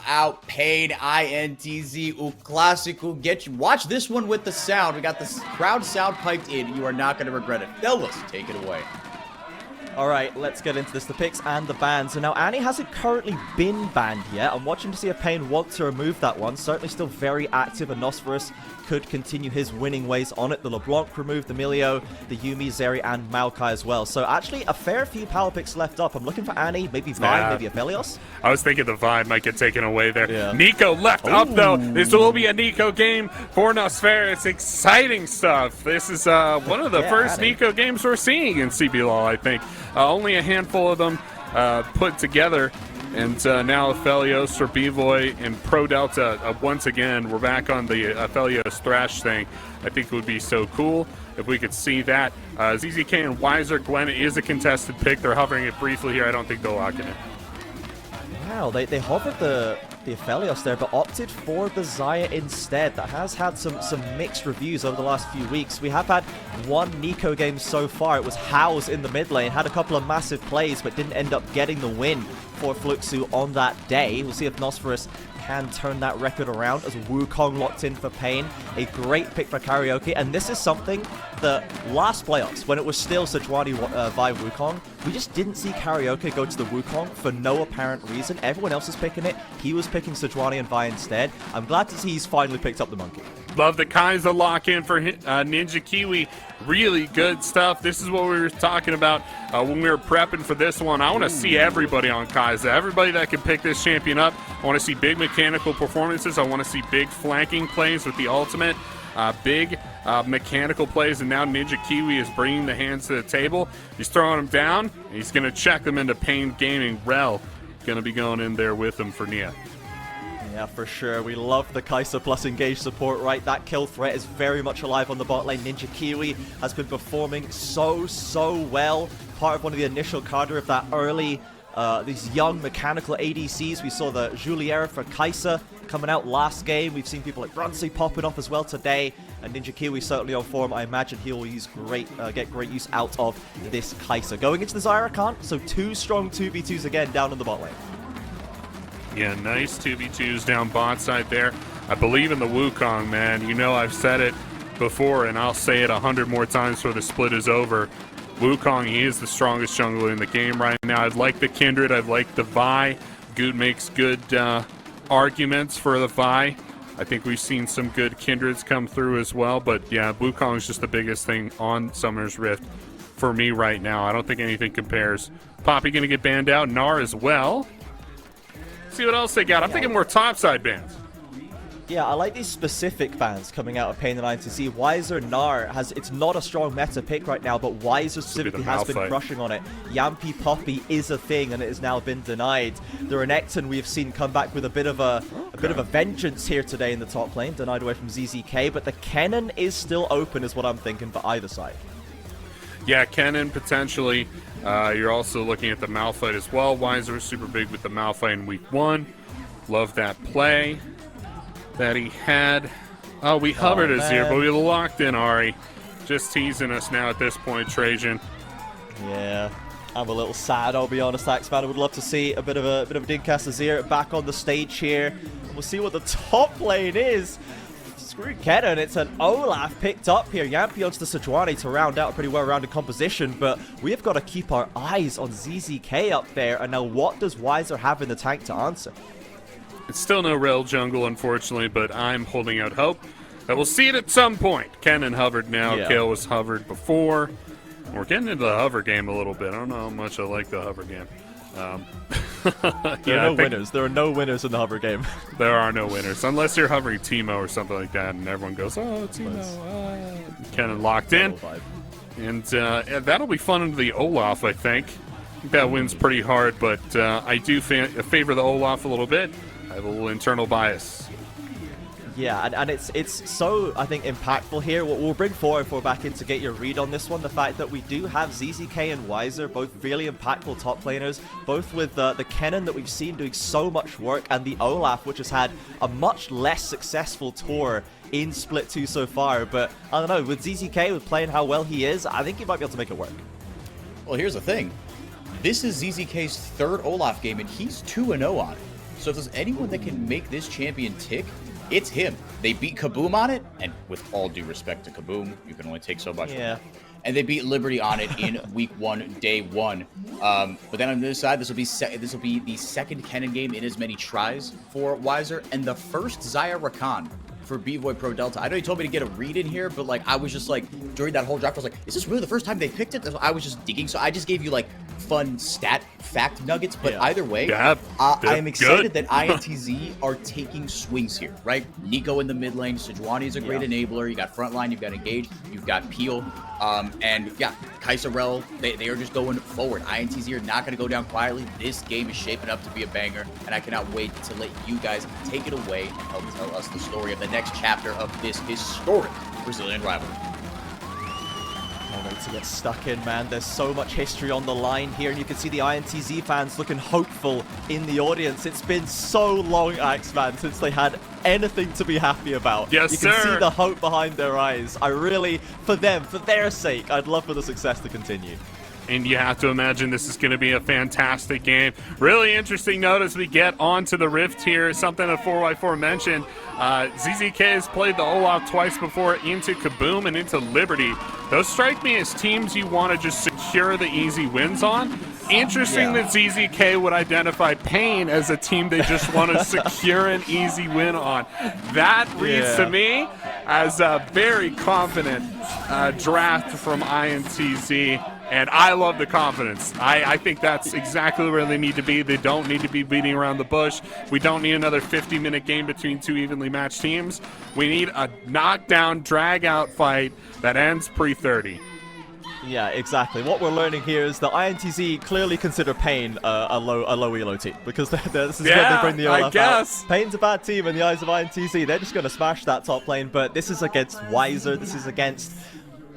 out paid INTZ clásico. Watch this one with the sound. We got the crowd sound piped in. You are not going to regret it. Fellas, take it away. All right, let's get into this. The picks and the bans. So now Annie hasn't currently been banned yet. I'm watching to see if Pain wants to remove that one. Certainly still very active, and Nosferus could continue his winning ways on it. The LeBlanc removed, the Emilio, the Yuumi, Zeri, and Maokai as well. So actually a fair few power picks left up. I'm looking for Annie, maybe Vi, maybe Aphelios. I was thinking the Vi might get taken away there. Yeah. Nico left up, though. This will be a Nico game for Nosferus. Exciting stuff. This is one of the first Nico games we're seeing in CBLOL, I think. Only a handful of them put together. And now Aphelios for B-Boy and Pro Delta, once again, we're back on the Aphelios Thrash thing. I think it would be so cool if we could see that. ZZK and Weiser, Gwen is a contested pick. They're hovering it briefly here. I don't think they'll lock it in. Wow, they hovered the Aphelios there, but opted for the Xayah instead. That has had some mixed reviews over the last few weeks. We have had one Nico game so far. It was House in the mid lane, had a couple of massive plays, but didn't end up getting the win for Fluxu on that day. We'll see if Nosferus can turn that record around as Wukong locked in for Pain. A great pick for Karaoke, and this is something that last playoffs, when it was still Sejuani Vi Wukong, we just didn't see Karaoke go to the Wukong for no apparent reason. Everyone else is picking it. He was picking Sejuani and Vi instead. I'm glad to see he's finally picked up the Monkey. Love the Kai'Sa lock in for Ninja Kiwi. Really good stuff. This is what we were talking about when we were prepping for this one. I want to see everybody on Kai'Sa. Everybody that can pick this champion up. I want to see big mechanical performances. I want to see big flanking plays with the ultimate. Big mechanical plays, and now Ninja Kiwi is bringing the hands to the table. He's throwing them down. And he's going to check them into Pain Gaming. Rel going to be going in there with him for Nia. Yeah, for sure. We love the Kai'Sa plus engage support, right? That kill threat is very much alive on the bot lane. Ninja Kiwi has been performing so well. Part of one of the initial cadre of that early, these young mechanical ADCs. We saw the Juliera for Kai'Sa coming out last game. We've seen people like Brunsey popping off as well today. And Ninja Kiwi certainly on form. I imagine he will use get great use out of this Kai'Sa. Going into the Xayah account, so two strong 2v2s again down in the bot lane. Yeah, nice 2v2s down bot side there. I believe in the Wukong, man. You know I've said it before, and I'll say it 100 more times before the split is over. Wukong, he is the strongest jungler in the game right now. I'd like the Kindred. I'd like the Vi. Good makes good arguments for the Vi. I think we've seen some good Kindreds come through as well. But, yeah, Wukong is just the biggest thing on Summer's Rift for me right now. I don't think anything compares. Poppy going to get banned out. Gnar as well. See what else they got. I'm thinking more topside bans. Yeah, I like these specific bans coming out of Pain and INTZ. Weiser Gnar it's not a strong meta pick right now, but Weiser specifically has been crushing on it. Yampi Poppy is a thing, and it has now been denied. The Renekton we've seen come back with a bit of a vengeance here today in the top lane, denied away from ZZK, but the Kennen is still open is what I'm thinking for either side. Yeah, Kennen potentially. You're also looking at the Malphite as well. Weiser is super big with the Malphite in week 1. Love that play that he had. Oh, we hovered us here, but we locked in Ari. Just teasing us now at this point, Trajan. Yeah, I'm a little sad, I'll be honest, Axeman. I would love to see a bit of a Dinkast Azir back on the stage here. We'll see what the top lane is. Screw Kennen, it's an Olaf picked up here. Yampi onto the Sejuani to round out a pretty well-rounded composition, but we have got to keep our eyes on ZZK up there. And now what does Weiser have in the tank to answer? It's still no Rel jungle, unfortunately, but I'm holding out hope that we'll see it at some point. Kennen hovered now. Yeah. Kale was hovered before. We're getting into the hover game a little bit. I don't know how much I like the hover game. There are no winners. There are no winners in the hover game. There are no winners. Unless you're hovering Teemo or something like that, and everyone goes, oh, Teemo. Kennen locked in. And that'll be fun into the Olaf, I think. That wins pretty hard, but I do favor the Olaf a little bit. I have a little internal bias. Yeah, and it's so, I think, impactful here. We'll bring 4 and 4 back in to get your read on this one. The fact that we do have ZZK and Weiser, both really impactful top laners, both with the Kennen that we've seen doing so much work, and the Olaf, which has had a much less successful tour in Split 2 so far. But, I don't know, with ZZK, with playing how well he is, I think he might be able to make it work. Well, here's the thing. This is ZZK's third Olaf game, and he's 2-0 on it. So if there's anyone that can make this champion tick, it's him. They beat Kaboom on it, and with all due respect to Kaboom, you can only take so much. Yeah. And they beat Liberty on it in week 1, day 1. But then on the other side, this will be the second Kennen game in as many tries for Weiser, and the first Zaya Rakan for B-Boy Pro Delta. I know you told me to get a read in here, but like I was just like, during that whole draft, I was like, is this really the first time they picked it? I was just digging, so I just gave you like fun stat fact nuggets, but either way, I am excited that INTZ are taking swings here, right? Nico in the mid lane, Sejuani is a great enabler, you got Frontline, you've got Engage, you've got Peel, and yeah, Kaiserel, they are just going forward. INTZ are not going to go down quietly. This game is shaping up to be a banger, and I cannot wait to let you guys take it away and help tell us the story of the next chapter of this historic Brazilian rivalry. Can't wait to get stuck in, man. There's so much history on the line here, and you can see the INTZ fans looking hopeful in the audience. It's been so long, Axeman, since they had anything to be happy about. Yes, you can see the hope behind their eyes. I really, for them, for their sake, I'd love for the success to continue. And you have to imagine this is going to be a fantastic game. Really interesting note as we get onto the Rift here, something that 4x4 mentioned. ZZK has played the Olaf twice before into Kaboom and into Liberty. Those strike me as teams you want to just secure the easy wins on. Interesting that ZZK would identify Pain as a team they just want to secure an easy win on. That reads to me as a very confident draft from INTZ. And I love the confidence. I think that's exactly where they need to be. They don't need to be beating around the bush. We don't need another 50-minute game between two evenly matched teams. We need a knockdown, drag-out fight that ends pre-30. Yeah, exactly. What we're learning here is that INTZ clearly consider Pain a low elo team, because this is where they bring the Olaf out. Pain's a bad team in the eyes of INTZ. They're just going to smash that top lane, but this is against Weiser. This is against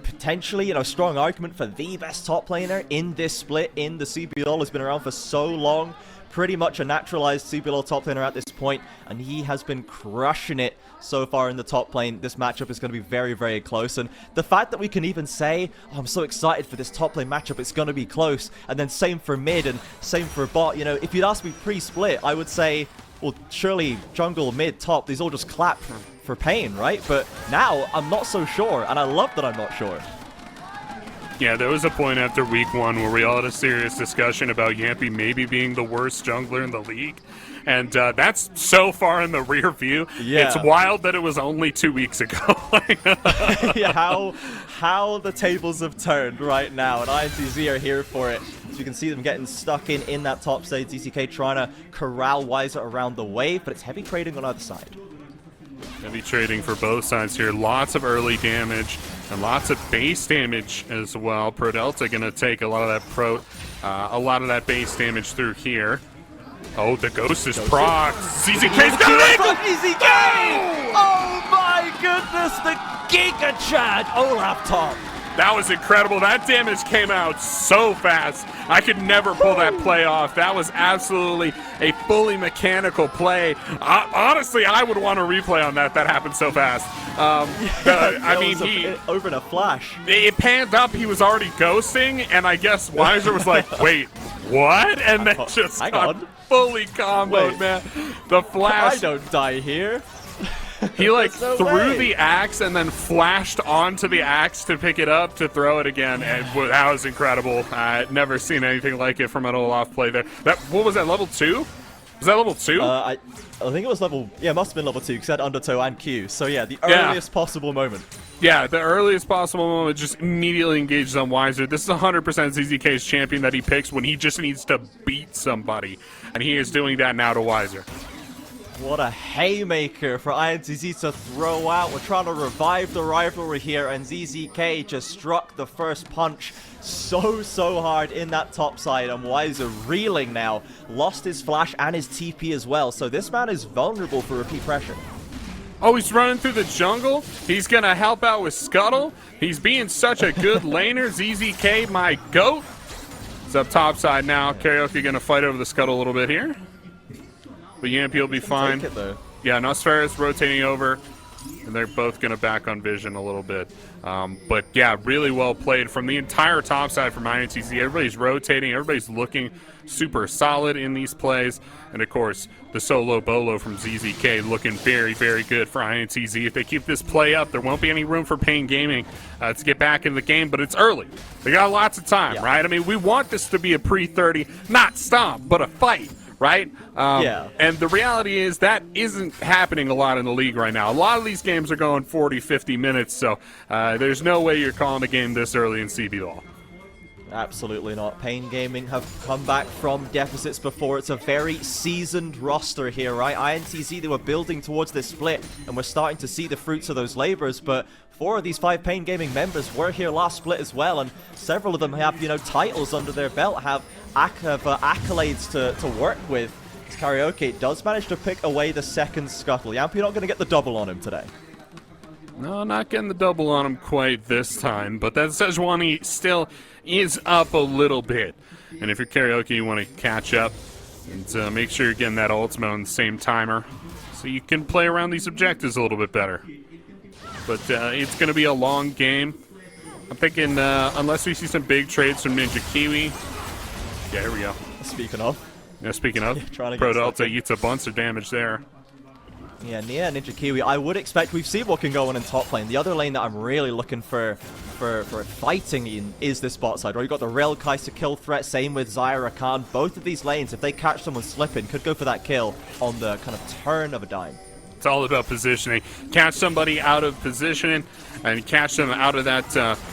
potentially, you know, strong argument for the best top laner in this split in the CBLOL. Has been around for so long, pretty much a naturalized CBLOL top laner at this point, and he has been crushing it so far in the top lane. This matchup is going to be very, very close, and the fact that we can even say, oh, I'm so excited for this top lane matchup, it's going to be close, and then same for mid and same for bot. You know, if you'd asked me pre-split, I would say, well, surely jungle, mid, top, these all just clap for Pain, right? But now I'm not so sure, and I love that I'm not sure. Yeah, there was a point after week 1 where we all had a serious discussion about Yampy maybe being the worst jungler in the league. And that's so far in the rear view. Yeah. It's wild that it was only 2 weeks ago. Yeah, how the tables have turned right now, and INTZ are here for it. So you can see them getting stuck in that top stage. ZCK trying to corral Weiser around the wave, but it's heavy trading on either side. Heavy trading for both sides here. Lots of early damage and lots of base damage as well. Pro Delta gonna take a lot of that base damage through here. Oh, the ghost is proc. ZZK's got it! ZZK! Oh my goodness, the Giga Chad Olaf top. That was incredible. That damage came out so fast. I could never pull that play off. That was absolutely a fully mechanical play. Honestly, I would want a replay on that. That happened so fast. I mean, he over in a flash. It panned up. He was already ghosting, and I guess Weiser was like, "Wait, what?" And then just got fully comboed, man. The flash. I don't die here. He like threw the axe and then flashed onto the axe to pick it up to throw it again, and that was incredible. I'd never seen anything like it from an Olaf play there. What was that, level 2? Was that level 2? I think it was level, yeah, it must have been level 2 because it had undertow and Q. So yeah, the earliest possible moment. Yeah, the earliest possible moment, just immediately engages on Weiser. This is 100% ZZK's champion that he picks when he just needs to beat somebody, and he is doing that now to Weiser. What a haymaker for INTZ to throw out. We're trying to revive the rivalry here, and ZZK just struck the first punch so hard in that top side, and Weiser reeling now. Lost his flash and his TP as well, so this man is vulnerable for repeat pressure. Oh, he's running through the jungle. He's going to help out with Scuttle. He's being such a good laner. ZZK, my goat. It's up top side now. Karaoke going to fight over the Scuttle a little bit here. But Yampy will be fine. Take it, though. Yeah, Nosferus rotating over and they're both going to back on vision a little bit. But yeah, really well played from the entire top side from INTZ. Everybody's rotating, everybody's looking super solid in these plays, and of course the solo bolo from ZZK looking very, very good for INTZ. If they keep this play up, there won't be any room for Pain Gaming to get back in the game, but it's early. They got lots of time, right? I mean, we want this to be a pre-30, not stomp, but a fight, right? And the reality is that isn't happening a lot in the league right now. A lot of these games are going 40, 50 minutes, so there's no way you're calling a game this early in CBLOL. Absolutely not. Pain Gaming have come back from deficits before. It's a very seasoned roster here, right? INTZ, they were building towards this split, and we're starting to see the fruits of those labors, but 4 of these 5 Pain Gaming members were here last split as well, and several of them have, you know, titles under their belt, have accolades to work with. As Karaoke does manage to pick away the second scuttle. Yamp, you're not going to get the double on him today. No, not getting the double on him quite this time, but that Sejuani still is up a little bit. And if you're Karaoke, you want to catch up and make sure you're getting that ultimate on the same timer so you can play around these objectives a little bit better. But it's going to be a long game. I'm thinking unless we see some big trades from Ninja Kiwi. Yeah, here we go. Speaking of. Yeah, speaking of. Trying to Pro Delta eats a bunch of damage there. Yeah, Nia, Ninja Kiwi, I would expect, we've seen what can go on in top lane. The other lane that I'm really looking for fighting in is this bot side, right? You've got the Rel Kai'Sa kill threat, same with Xayah Rakan. Both of these lanes, if they catch someone slipping, could go for that kill on the kind of turn of a dime. It's all about positioning. Catch somebody out of position and catch them out of that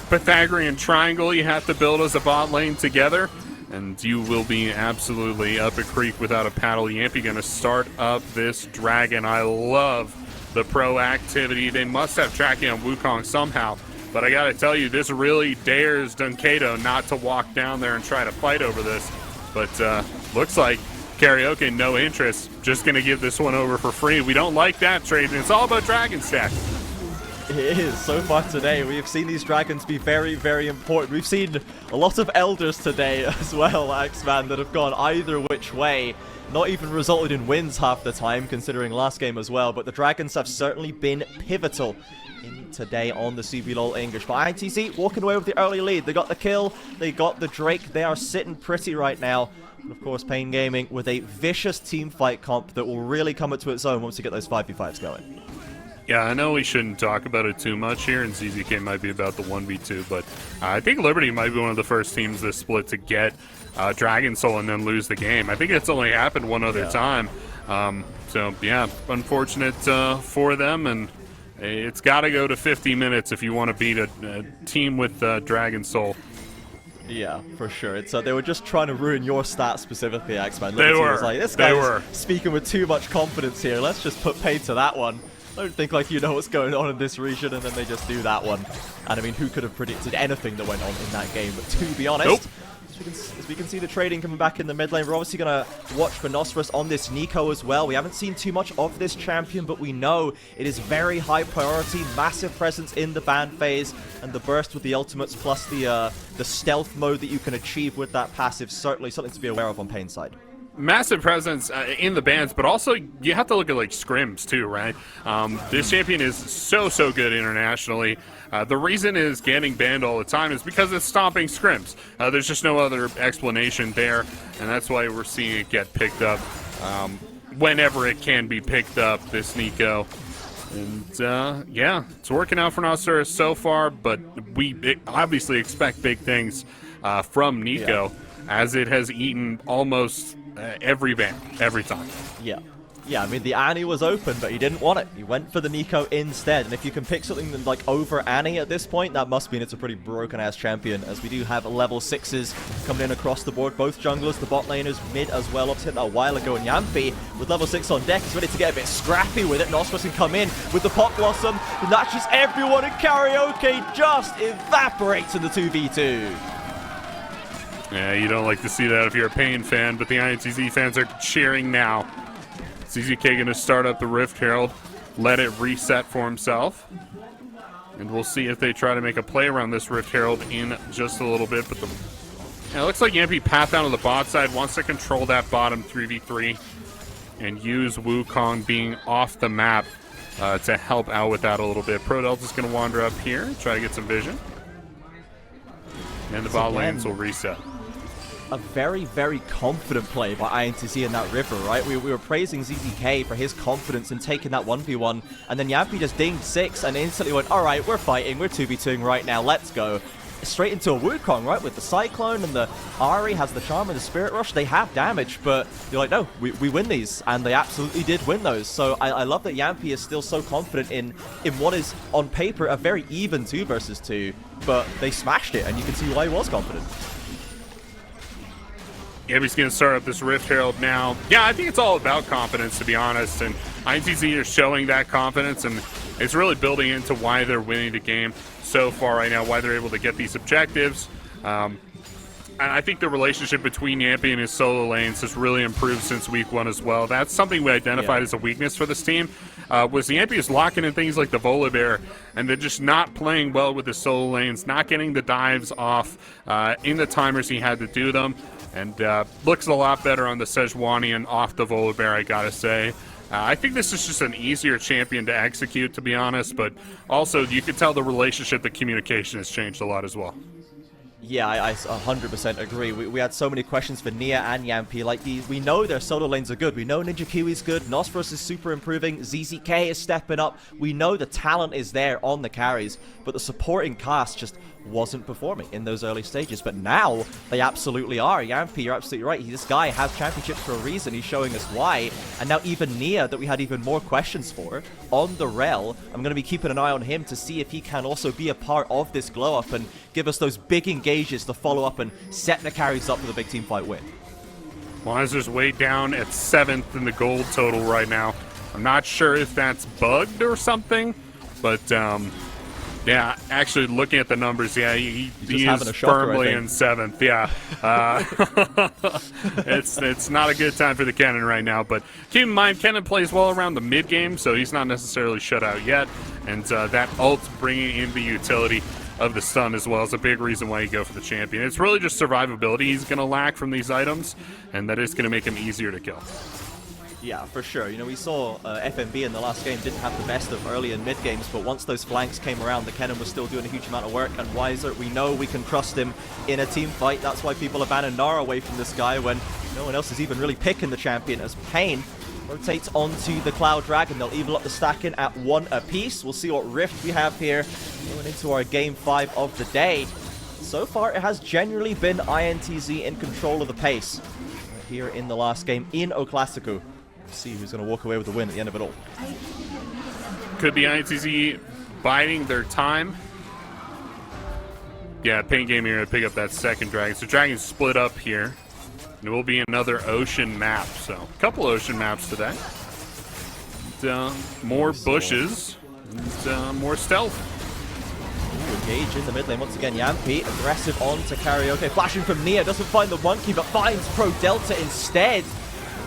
Pythagorean triangle you have to build as a bot lane together. And you will be absolutely up a creek without a paddle. Yampy going to start up this dragon. I love the proactivity. They must have tracking on Wukong somehow. But I got to tell you, this really dares Dunkado not to walk down there and try to fight over this. But looks like Karaoke, no interest. Just going to give this one over for free. We don't like that trade, and it's all about dragon stack. It is. So far today, we have seen these dragons be very, very important. We've seen a lot of elders today as well, Axeman, that have gone either which way. Not even resulted in wins half the time, considering last game as well. But the dragons have certainly been pivotal in today on the CBLOL English. But INTZ walking away with the early lead. They got the kill. They got the Drake. They are sitting pretty right now. And of course, Pain Gaming with a vicious team fight comp that will really come into its own once we get those 5v5s going. Yeah, I know we shouldn't talk about it too much here, and ZZK might be about the 1v2, but I think Liberty might be one of the first teams this split to get Dragon Soul and then lose the game. I think it's only happened one other time. So, yeah, unfortunate for them, and it's got to go to 50 minutes if you want to beat a team with Dragon Soul. Yeah, for sure. It's they were just trying to ruin your stats specifically, Axeman. They were. Was like, this guy's speaking with too much confidence here. Let's just put paid to that one. I don't think like you know what's going on in this region, and then they just do that one. And I mean, who could have predicted anything that went on in that game? But to be honest, as we can see the trading coming back in the mid lane, we're obviously going to watch for Nosferos on this Nico as well. We haven't seen too much of this champion, but we know it is very high priority, massive presence in the ban phase, and the burst with the ultimates plus the stealth mode that you can achieve with that passive, certainly something to be aware of on Pain's side. Massive presence in the bans, but also you have to look at like scrims too, right? This champion is so good internationally. The reason it is getting banned all the time is because it's stomping scrims. There's just no other explanation there, and that's why we're seeing it get picked up whenever it can be picked up, this Nico. And yeah, it's working out for Nosferos so far, but we obviously expect big things from Nico, as it has eaten almost every ban, every time. Yeah, I mean, the Annie was open, but he didn't want it. He went for the Nico instead. And if you can pick something like over Annie at this point, that must mean it's a pretty broken-ass champion, as we do have level 6s coming in across the board. Both junglers, the bot laners, mid as well. Up hit that a while ago, and Yampy, with level 6 on deck, is ready to get a bit scrappy with it. Nosferos can come in with the Pot Blossom, and that's just everyone in Karaoke just evaporates in the 2v2. Yeah, you don't like to see that if you're a Pain fan, but the INTZ fans are cheering now. ZZK going to start up the Rift Herald, let it reset for himself. And we'll see if they try to make a play around this Rift Herald in just a little bit. But it looks like Yampy path down to the bot side, wants to control that bottom 3v3 and use Wukong being off the map to help out with that a little bit. Pro Delta's going to wander up here, try to get some vision. And the bot lanes will reset. A very, very confident play by INTZ in that river, right? We were praising ZZK for his confidence in taking that 1v1, and then Yampy just dinged 6 and instantly went, all right, we're fighting, we're 2v2ing right now, let's go. Straight into a Wukong, right? With the Cyclone and the Ahri has the Charm and the Spirit Rush. They have damage, but you're like, no, we win these. And they absolutely did win those. So I love that Yampy is still so confident in what is, on paper, a very even 2 versus 2. But they smashed it, and you can see why he was confident. Yampy's going to start up this Rift Herald now. Yeah, I think it's all about confidence, to be honest. And INTZ is showing that confidence, and it's really building into why they're winning the game so far right now, why they're able to get these objectives. And I think the relationship between Yampy and his solo lanes has really improved since week 1 as well. That's something we identified as a weakness for this team, was Yampy is locking in things like the Volibear, and they're just not playing well with his solo lanes, not getting the dives off in the timers he had to do them, and looks a lot better on the Sejuanian off the Volibear, I gotta say. I think this is just an easier champion to execute, to be honest, but also you can tell the relationship, the communication has changed a lot as well. Yeah, I 100% agree. We had so many questions for Nia and Yampy. Like, we know their solo lanes are good. We know Ninja Kiwi's good. Nosferos is super improving. ZZK is stepping up. We know the talent is there on the carries, but the supporting cast just wasn't performing in those early stages. But now, they absolutely are. Yampy, you're absolutely right. This guy has championships for a reason. He's showing us why. And now even Nia, that we had even more questions for, on the rel, I'm going to be keeping an eye on him to see if he can also be a part of this glow-up and give us those big engages to follow up and set the carries up for the big team fight win. Wiser's way down at 7th in the gold total right now. I'm not sure if that's bugged or something, but yeah, actually looking at the numbers, yeah, he is firmly in 7th. Yeah, it's not a good time for the Kennen right now, but keep in mind Kennen plays well around the mid game, so he's not necessarily shut out yet, and that ult bringing in the utility of the stun as well is a big reason why you go for the champion. It's really just survivability he's going to lack from these items, and that is going to make him easier to kill. Yeah, for sure. You know, we saw FMB in the last game didn't have the best of early and mid games, but once those flanks came around, the Kennen was still doing a huge amount of work, and Wiser, we know we can trust him in a team fight. That's why people abandon Nara away from this guy when no one else is even really picking the champion, as Pain rotates onto the Cloud Dragon. They'll even up the stacking at 1 apiece. We'll see what Rift we have here going into our Game 5 of the day. So far, it has generally been INTZ in control of the pace here in the last game in O Clásico. See who's going to walk away with the win at the end of it all. Could be INTZ biding their time. Yeah, Pain Game here to pick up that second dragon. So Dragon's split up here. It will be another ocean map. So a couple ocean maps today. And, more bushes and more stealth. Engage in the mid lane once again. Yampy aggressive on to Karaoke. Flashing from Nia. Doesn't find the Monkey, but finds Pro Delta instead.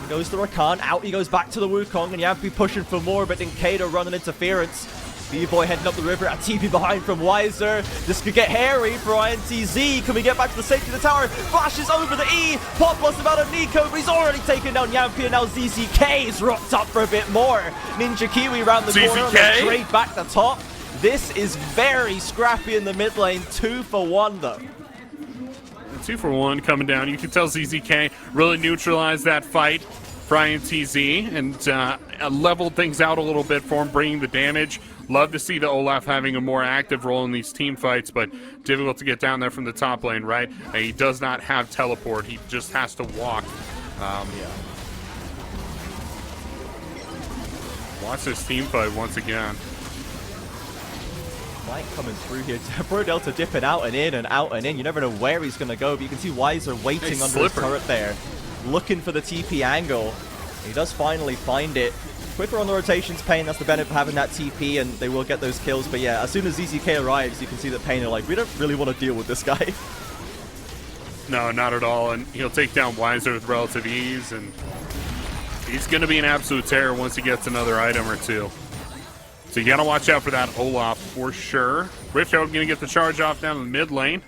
Goes the Rakan, out he goes back to the Wukong, and Yampy pushing for more, but Inkado running interference. B-Boy heading up the river, a TP behind from Wiser. This could get hairy for INTZ. Can we get back to the safety of the tower? Flashes over the E. Pop plus about a Nico, but he's already taken down Yampy, and now ZZK is rocked up for a bit more. Ninja Kiwi round the corner, and straight back the top. This is very scrappy in the mid lane. 2 for 1 though. 2 for 1 coming down. You can tell ZZK really neutralized that fight for INTZ and leveled things out a little bit for him, bringing the damage. Love to see the Olaf having a more active role in these team fights, but difficult to get down there from the top lane, right? He does not have teleport. He just has to walk. Watch this team fight once again. Flank coming through here. Pro Delta dipping out and in and out and in. You never know where he's going to go, but you can see Wiser waiting under his turret there, looking for the TP angle. He does finally find it. Quicker on the rotations, Pain. That's the benefit of having that TP, and they will get those kills. But yeah, as soon as ZZK arrives, you can see that Pain are like, we don't really want to deal with this guy. No, not at all. And he'll take down Wiser with relative ease, and he's going to be an absolute terror once he gets another item or two. So you got to watch out for that Olaf for sure. Rift Herald going to get the charge off down in the mid lane.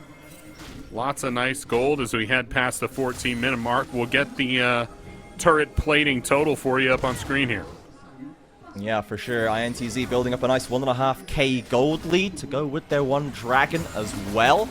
Lots of nice gold as we head past the 14-minute mark. We'll get the turret plating total for you up on screen here. Yeah, for sure. INTZ building up a nice 1.5k gold lead to go with their one dragon as well.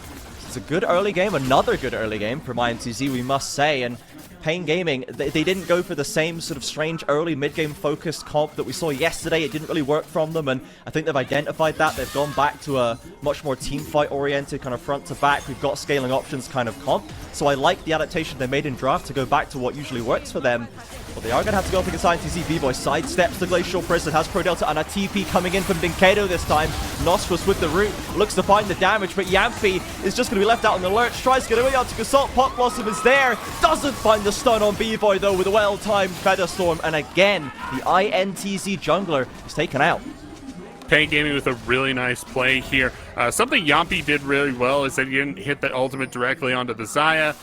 It's a good early game, another good early game from INTZ, we must say. And Pain Gaming, they didn't go for the same sort of strange early mid-game focused comp that we saw yesterday. It didn't really work from them, and I think they've identified that. They've gone back to a much more team fight oriented kind of front to back. We've got scaling options kind of comp. So I like the adaptation they made in draft to go back to what usually works for them. But they are going to have to go up against INTZ. B-Boy sidesteps the Glacial Prison, has Pro Delta and a TP coming in from Dinkedo this time. Nostros with the root, looks to find the damage, but Yampy is just going to be left out on the lurch. Tries to get away out to Gasol. Pot Blossom is there. Doesn't find the stun on B-Boy though with a well-timed Feather Storm. And again, the INTZ jungler is taken out. Pain Gaming with a really nice play here. Something Yampy did really well is that he didn't hit the ultimate directly onto the Xayah.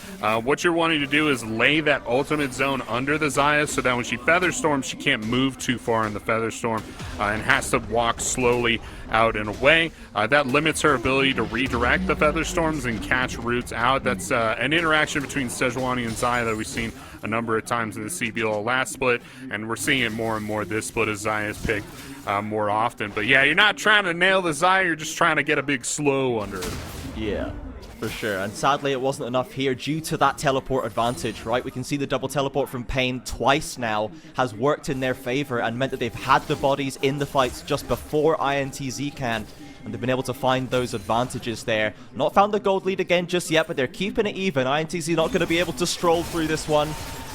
What you're wanting to do is lay that ultimate zone under the Xayah so that when she Feather Storms, she can't move too far in the Feather Storm and has to walk slowly out and away. That limits her ability to redirect the Feather Storms and catch roots out. That's an interaction between Sejuani and Xayah that we've seen a number of times in the CBLOL last split, and we're seeing it more and more this split as Xayah is picked more often. But yeah, you're not trying to nail the Xayah, you're just trying to get a big slow under it. Yeah, for sure. And sadly, it wasn't enough here due to that teleport advantage, right? We can see the double teleport from Pain twice now has worked in their favor and meant that they've had the bodies in the fights just before INTZ can. And they've been able to find those advantages there. Not found the gold lead again just yet, but they're keeping it even. INTZ not going to be able to stroll through this one.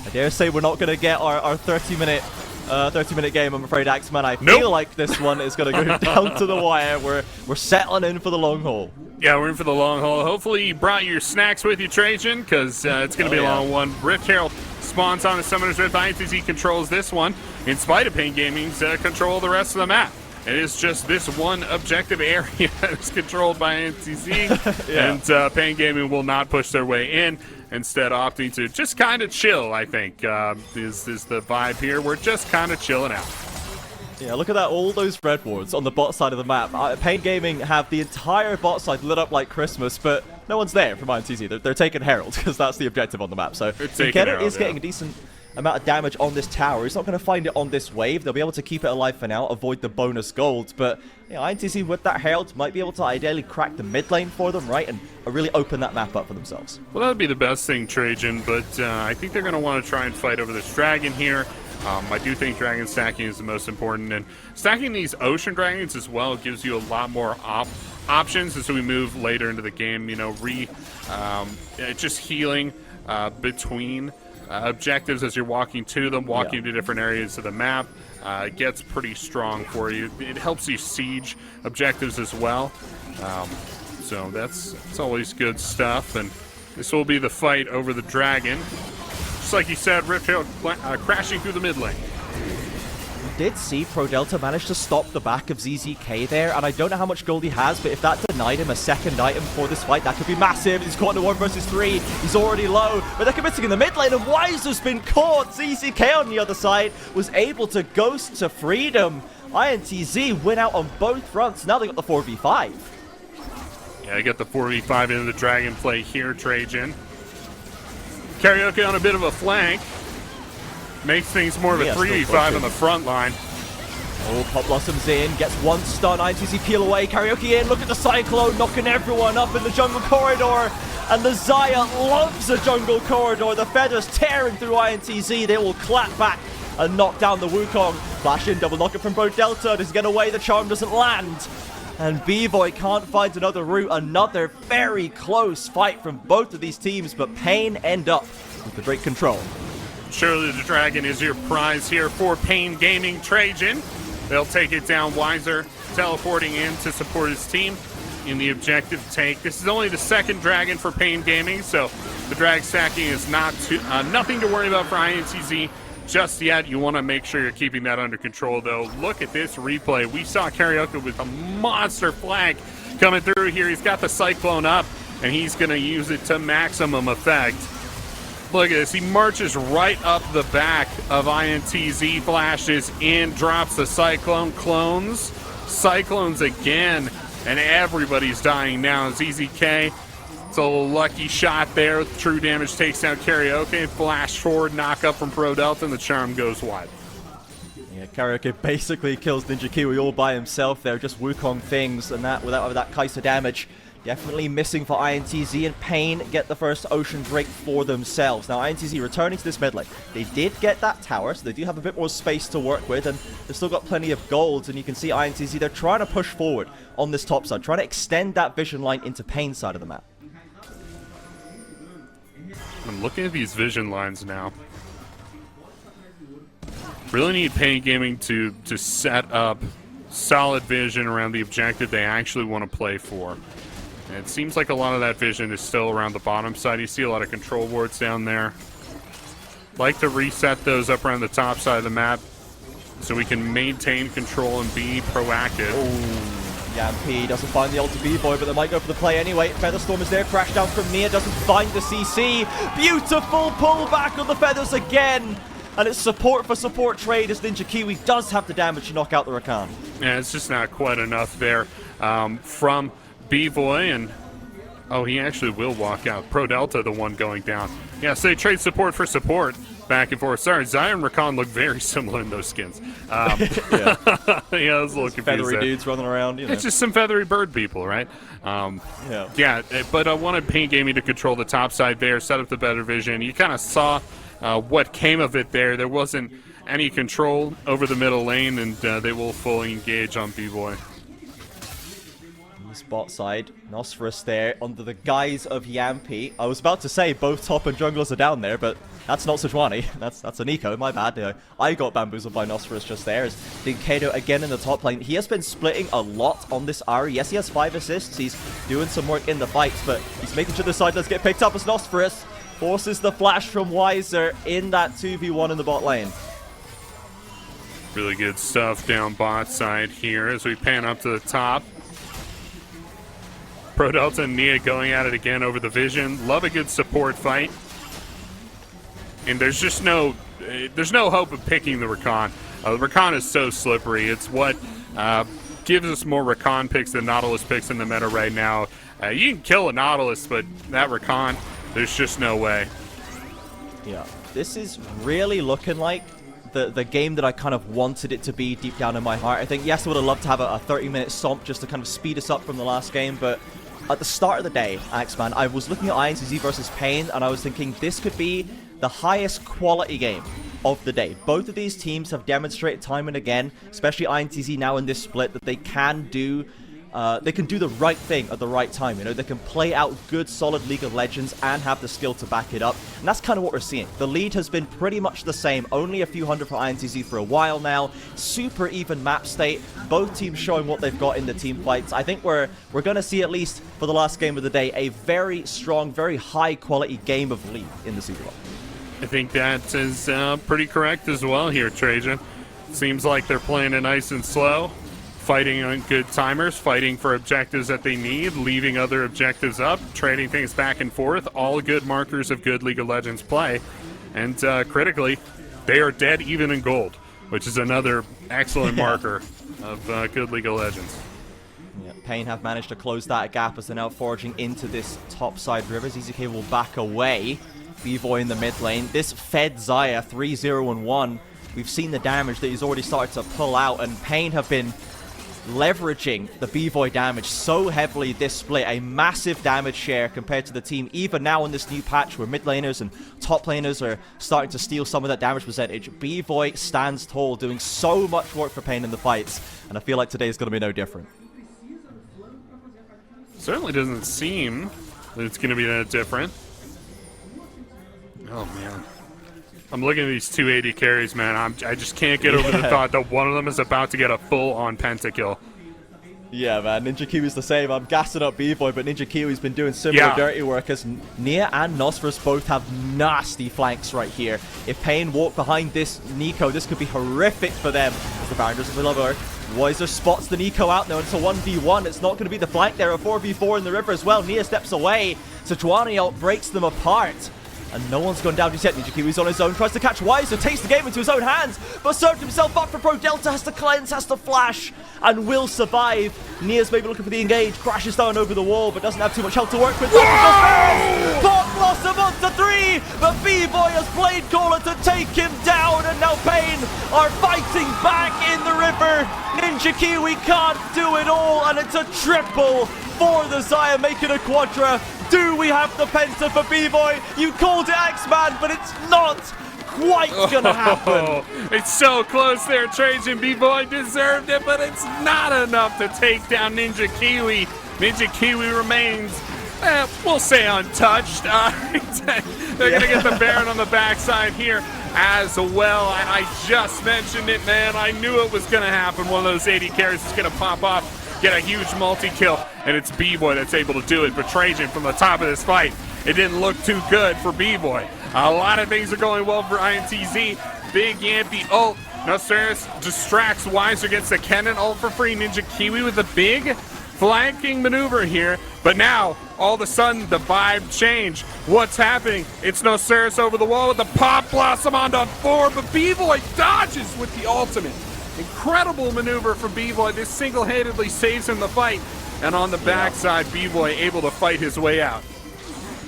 I dare say we're not going to get our 30-minute game, I'm afraid, Axeman. I feel like this one is going to go down to the wire. We're settling in for the long haul. Yeah, we're in for the long haul. Hopefully you brought your snacks with you, Trajan, because it's going to be a long one. Rift Herald spawns on the Summoner's Rift. INTZ controls this one, in spite of Pain Gaming's control of the rest of the map. It is just this one objective area that is controlled by INTZ, and Pain Gaming will not push their way in, instead opting to just kind of chill, I think, is the vibe here. We're just kind of chilling out. Yeah, look at that, all those red wards on the bot side of the map. Pain Gaming have the entire bot side lit up like Christmas, but no one's there from INTZ. They're taking Herald, because that's the objective on the map. So Dinkedo is getting a decent amount of damage on this tower. He's not going to find it on this wave. They'll be able to keep it alive for now, avoid the bonus gold. But you know, INTZ with that Herald might be able to ideally crack the mid lane for them, right? And really open that map up for themselves. Well, that would be the best thing, Trajan, but I think they're going to want to try and fight over this dragon here. I do think dragon stacking is the most important, and stacking these ocean dragons as well gives you a lot more options as we move later into the game. You know, just healing between objectives as you're walking to them, walking to different areas of the map. It gets pretty strong for you. It helps you siege objectives as well. So that's always good stuff, and this will be the fight over the dragon. Just like you said, Rift Herald crashing through the mid lane. We did see Pro Delta manage to stop the back of ZZK there, and I don't know how much gold he has, but if that denied him a second item for this fight, that could be massive. He's caught in a 1 versus 3. He's already low, but they're committing in the mid lane, and Weiser's been caught. ZZK on the other side was able to ghost to freedom. INTZ win out on both fronts. Now they got the 4v5. Yeah, I got the 4v5 into the dragon play here, Trajan. Karaoke on a bit of a flank. Makes things more of a 3v5 on the front line. Oh, Pot Blossom's in, gets one stun, INTZ peel away, Karaoke in, look at the Cyclone, knocking everyone up in the jungle corridor. And the Xayah loves the jungle corridor. The feathers tearing through INTZ. They will clap back and knock down the Wukong. Flash in, double knock it from Pro Delta. Does he get away? The charm doesn't land. And B-Boy can't find another route. Another very close fight from both of these teams, but Pain end up with the great control. Surely the dragon is your prize here for Pain Gaming, Trajan. They'll take it down. Weiser teleporting in to support his team in the objective take. This is only the second dragon for Pain Gaming, so the drag stacking is nothing to worry about for INTZ just yet. You want to make sure you're keeping that under control, though. Look at this replay. We saw Karaoke with a monster flag coming through here. He's got the Cyclone up, and he's going to use it to maximum effect. Look at this. He marches right up the back of INTZ, flashes in, drops the Cyclone, clones, Cyclones again, and everybody's dying now. ZZK, it's a little lucky shot there. True damage takes out Karaoke. Flash forward, knock up from Pro Delta, and the charm goes wide. Yeah, Karaoke basically kills Ninja Kiwi all by himself there, just Wukong things, and that without that Kai'Sa damage. Definitely missing for INTZ, and Pain get the first Ocean Drake for themselves. Now INTZ returning to this mid lane. They did get that tower, so they do have a bit more space to work with, and they've still got plenty of golds, and you can see INTZ, they're trying to push forward on this top side, trying to extend that vision line into Pain's side of the map. I'm looking at these vision lines now. Really need Pain Gaming to set up solid vision around the objective they actually want to play for. And it seems like a lot of that vision is still around the bottom side. You see a lot of control wards down there. Like to reset those up around the top side of the map so we can maintain control and be proactive. Oh, Yampi doesn't find the ult to B-Boy, but they might go for the play anyway. Featherstorm is there, crash down from Nia, doesn't find the CC. Beautiful pullback on the Feathers again. And it's support for support trade as Ninja Kiwi does have the damage to knock out the Rakan. Yeah, it's just not quite enough there from B-Boy, and oh, he actually will walk out. Pro Delta, the one going down. Yeah, so they trade support for support back and forth. Sorry, Zion and Rakan look very similar in those skins. Yeah, yeah, I was a little confused. feathery there. dudes running around, you know. It's just some feathery bird people, right? Yeah, but I wanted Pain Gaming to control the top side there, set up the better vision. You kind of saw what came of it there. There wasn't any control over the middle lane, and they will fully engage on B-Boy. Spot side, Nosferus there under the guise of Yampi. I was about to say both top and junglers are down there, but that's not Sejuani. That's a Nico, my bad. I got bamboozled by Nosferus just there. As Dinkato again in the top lane. He has been splitting a lot on this Ahri. Yes, he has 5 assists. He's doing some work in the fights, but he's making sure the side does get picked up as Nosferus forces the flash from Weiser in that 2v1 in the bot lane. Really good stuff down bot side here as we pan up to the top. Pro Delta and Nia going at it again over the vision. Love a good support fight. And there's just no hope of picking the Rakan. The Rakan is so slippery. It's what gives us more Rakan picks than Nautilus picks in the meta right now. You can kill a Nautilus, but that Rakan, there's just no way. Yeah, this is really looking like the game that I kind of wanted it to be deep down in my heart. I think, yes, I would have loved to have a 30-minute somp just to kind of speed us up from the last game, but at the start of the day, Axeman, I was looking at INTZ versus Pain, and I was thinking this could be the highest quality game of the day. Both of these teams have demonstrated time and again, especially INTZ now in this split, that they can do the right thing at the right time. You know, they can play out good, solid League of Legends and have the skill to back it up. And that's kind of what we're seeing. The lead has been pretty much the same, only a few hundred for INTZ for a while now. Super even map state. Both teams showing what they've got in the team fights. I think we're going to see, at least for the last game of the day, a very strong, very high quality game of League in the CBLOL. I think that is pretty correct as well here, Trajan. Seems like they're playing it nice and slow. Fighting on good timers, fighting for objectives that they need, leaving other objectives up, trading things back and forth, all good markers of good League of Legends play. And critically, they are dead even in gold, which is another excellent marker of good League of Legends. Yeah, Pain have managed to close that gap as they're now forging into this top side river. ZZK will back away. B-Boy in the mid lane. This fed Xayah 3-0-1. We've seen the damage that he's already started to pull out, and Pain have been leveraging the B-Boy damage so heavily this split. A massive damage share compared to the team, even now in this new patch where mid laners and top laners are starting to steal some of that damage percentage. B-Boy stands tall, doing so much work for Pain in the fights, and I feel like today is going to be no different. Certainly doesn't seem that it's going to be that different. Oh, man. I'm looking at these 280 carries, man. I just can't get over the thought that one of them is about to get a full-on pentakill. Yeah, man. Ninja Kiwi's the same. I'm gassing up B-Boy, but Ninja Kiwi's been doing similar dirty work as Nia and Nosferus both have nasty flanks right here. If Pain walk behind this Nico, this could be horrific for them. The Barrenders of the Lover. Weiser spots the Nico out now. It's a 1v1. It's not going to be the flank there. A 4v4 in the river as well. Nia steps away. Sejuani out breaks them apart. And no one's gone down just yet. Ninja Kiwi's on his own, tries to catch Weiser, takes the game into his own hands, but served himself up for Pro Delta, has to cleanse, has to flash, and will survive. Nia's maybe looking for the engage, crashes down over the wall, but doesn't have too much health to work with. Bot Blossom onto 3, but B-Boy has Blade Caller to take him down, and now Pain are fighting back in the river. Ninja Kiwi can't do it all, and it's a triple for the Xayah, making a quadra. Do we have the penta for B-Boy? You called it, Axeman, but it's not quite gonna happen. It's so close there, Trajan. B-Boy deserved it, but it's not enough to take down Ninja Kiwi. Ninja Kiwi remains, we'll say, untouched. They're gonna get the Baron on the backside here as well. And I just mentioned it, man. I knew it was gonna happen. One of those 80 carries is gonna pop off, get a huge multi-kill, and it's B-Boy that's able to do it. But Trajan, from the top of this fight, it didn't look too good for B-Boy. A lot of things are going well for INTZ. Big Yampy ult. Noceris distracts Wiser, gets the Kennen ult for free. Ninja Kiwi with a big flanking maneuver here. But now, all of a sudden, the vibe changed. What's happening? It's Noceris over the wall with the Pop Blossom onto 4, but B-Boy dodges with the ultimate. Incredible maneuver from B-Boy. This single-handedly saves him the fight. And on the backside, B-Boy able to fight his way out.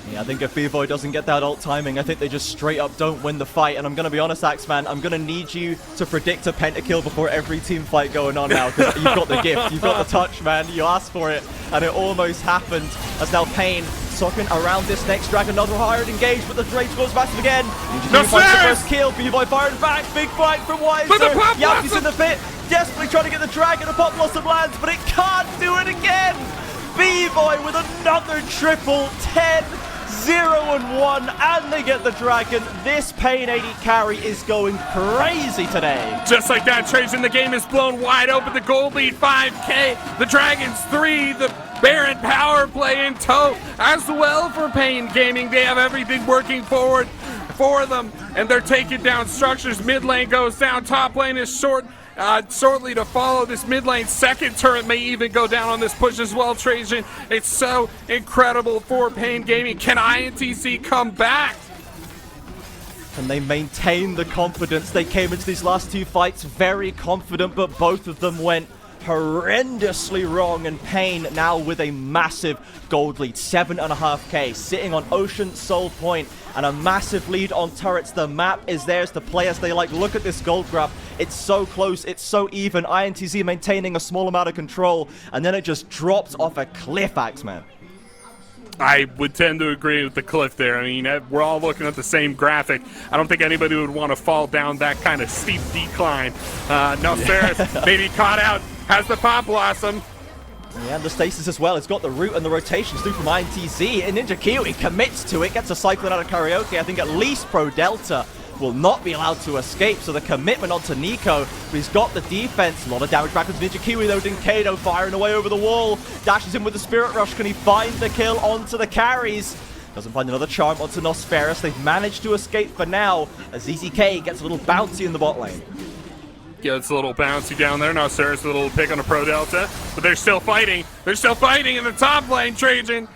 Yeah, I think if B-Boy doesn't get that ult timing, I think they just straight up don't win the fight. And I'm going to be honest, Axeman, I'm going to need you to predict a pentakill before every team fight going on now, because you've got the gift, you've got the touch, man. You asked for it, and it almost happened. As now Pain circling around this next dragon, another higher engage, but the Drake scores massive again. No, finds the first kill, B-Boy firing back, big fight from Wiser. Yampy's in the pit, desperately trying to get the dragon, a Pop Blossom lands, but it can't do it again. B-Boy with another triple, 10, 0 and 1, and they get the dragon. This Pain 80 carry is going crazy today. Just like that, Trajan, the game is blown wide open. The gold lead 5K, the Dragons 3, the Baron power play in tow as well for Pain Gaming. They have everything working forward for them, and they're taking down structures. Mid lane goes down, top lane is shortly to follow. This mid lane second turret may even go down on this push as well, Trajan. It's so incredible for Pain Gaming. Can INTZ come back? And they maintain the confidence. They came into these last two fights very confident, but both of them went horrendously wrong, and Pain now with a massive gold lead, 7.5k, sitting on Ocean Soul Point, and a massive lead on turrets. The map is theirs to play as they like. Look at this gold grab. It's so close, it's so even. INTZ maintaining a small amount of control, and then it just drops off a cliff, Axeman. I would tend to agree with the cliff there. I mean, we're all looking at the same graphic. I don't think anybody would want to fall down that kind of steep decline. Noceris maybe caught out, has the Pop Blossom. Yeah, and the stasis as well. It's got the root and the rotations through from INTZ. And Ninja Kiwi commits to it, gets a cycling out of karaoke. I think at least Pro Delta will not be allowed to escape, so the commitment onto Nico, but he's got the defense. A lot of damage back with Ninja Kiwi though. Dinkado firing away over the wall, dashes in with the Spirit Rush. Can he find the kill onto the carries? Doesn't find another charm onto Nosferus. They've managed to escape for now, as EZK gets a little bouncy in the bot lane. Yeah, it's a little bouncy down there. Noceris a little pick on a Pro Delta, but they're still fighting. They're still fighting in the top lane, Trajan.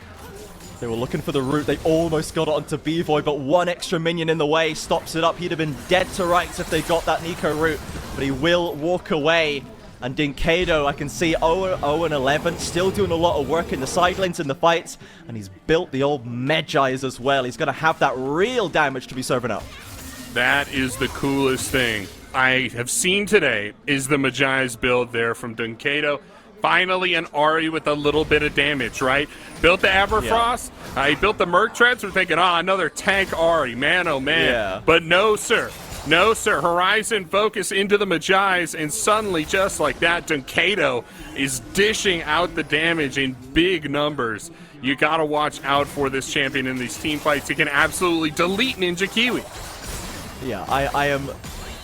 They were looking for the root. They almost got it onto B-Boy, but one extra minion in the way stops it up. He'd have been dead to rights if they got that Nico root, but he will walk away. And Dinkado, I can see 0-11, still doing a lot of work in the side lanes in the fights, and he's built the old Medjais as well. He's going to have that real damage to be serving up. That is the coolest thing I have seen today, is the Medjais build there from Dinkado. Finally, an Ahri with a little bit of damage, right? Built the Everfrost. Yeah. He built the Merc Treads. We're thinking, another tank Ahri. Man, oh, man. Yeah. But no, sir. No, sir. Horizon focus into the Medjais, and suddenly, just like that, Dinkado is dishing out the damage in big numbers. You got to watch out for this champion in these team fights. He can absolutely delete Ninja Kiwi. Yeah, I am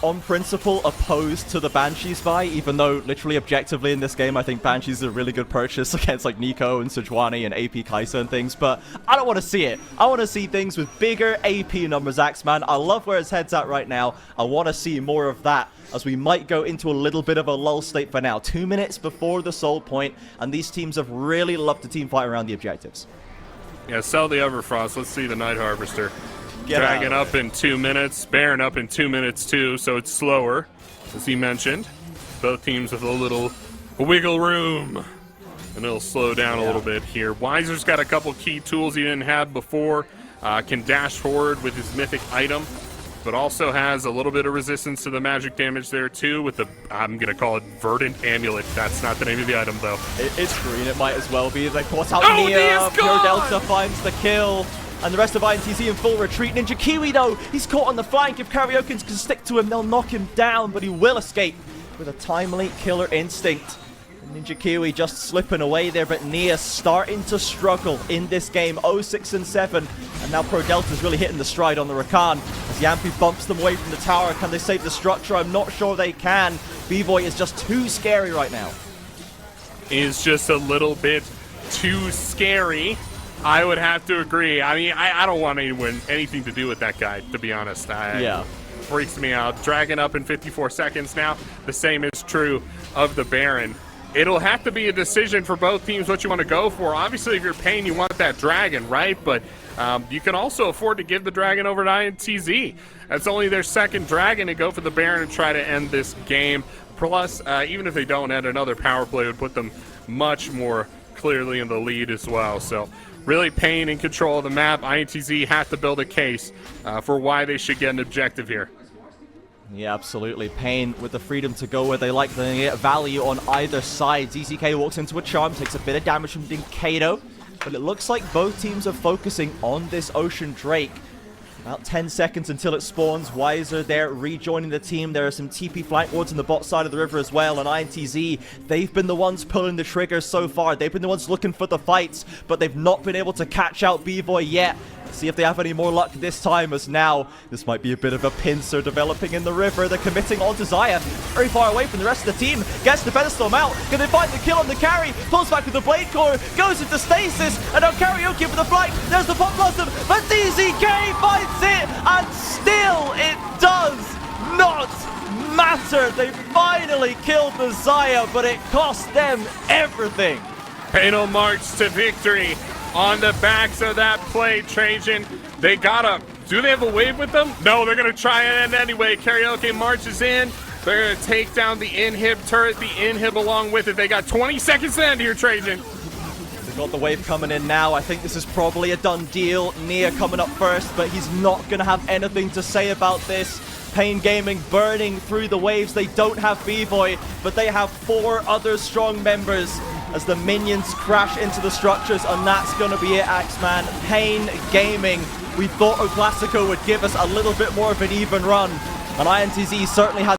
on principle opposed to the Banshees buy, even though literally objectively in this game I think Banshees is a really good purchase against like Nico and Sejuani and AP Kai'Sa and things, but I don't want to see it. I want to see things with bigger AP numbers, Axeman. I love where his head's at right now. I want to see more of that as we might go into a little bit of a lull state for now. 2 minutes before the Soul Point, and these teams have really loved to team fight around the objectives. Yeah, sell the Everfrost. Let's see the Night Harvester. Get Dragon up in 2 minutes, Baron up in 2 minutes too, so it's slower, as he mentioned. Both teams with a little wiggle room, and it'll slow down a little bit here. Wiser's got a couple key tools he didn't have before. can dash forward with his mythic item, but also has a little bit of resistance to the magic damage there too with the, I'm going to call it Verdant Amulet. That's not the name of the item though. It's green, it might as well be. They caught out Oh, Nia, Nia's Pure gone! Delta finds the kill. And the rest of INTZ in full retreat. Ninja Kiwi though, he's caught on the flank. If Karaoke can stick to him, they'll knock him down, but he will escape with a timely killer instinct. Ninja Kiwi just slipping away there, but Nia starting to struggle in this game. 0-6 and 7, and now Pro Delta's really hitting the stride on the Rakan as Yampi bumps them away from the tower. Can they save the structure? I'm not sure they can. B-Boy is just too scary right now. Is just a little bit too scary. I would have to agree. I mean, I don't want anything to do with that guy, to be honest. Yeah. Freaks me out. Dragon up in 54 seconds now. The same is true of the Baron. It'll have to be a decision for both teams what you want to go for. Obviously, if you're paying, you want that Dragon, right? But you can also afford to give the Dragon over to INTZ. That's only their second Dragon, to go for the Baron and try to end this game. Plus, even if they don't add another power play, it would put them much more clearly in the lead as well. So really Pain in control of the map. INTZ have to build a case for why they should get an objective here. Yeah, absolutely. Pain with the freedom to go where they like. They get value on either side. ZZK walks into a charm, takes a bit of damage from Dinkado, but it looks like both teams are focusing on this Ocean Drake. About 10 seconds until it spawns. Wiser there rejoining the team. There are some TP flank wards on the bot side of the river as well. And INTZ, they've been the ones pulling the triggers so far. They've been the ones looking for the fights, but they've not been able to catch out B-Boy yet. Let's see if they have any more luck this time, as now this might be a bit of a pincer developing in the river. They're committing onto Xayah, very far away from the rest of the team. Gets the pedestal out. Can they find the kill on the carry? Pulls back with the blade core, goes into stasis, and now Karaoke with the flight. There's the pop blossom, but ZZK finds it, and still it does not matter. They finally killed the Xayah, but it cost them everything. Pain'll march to victory on the backs of that play. Trajan, they gotta, do they have a wave with them? No, they're gonna try it end anyway. Karaoke marches in. They're gonna take down the inhib turret, the inhib along with it. They got 20 seconds to end here, Trajan. They've got the wave coming in now. I think this is probably a done deal. Nia coming up first, but he's not gonna have anything to say about this. Pain Gaming burning through the waves. They don't have B-Boy, but they have 4 other strong members as the minions crash into the structures, and that's going to be it, Axeman. Pain Gaming, we thought O Classico would give us a little bit more of an even run, and INTZ certainly had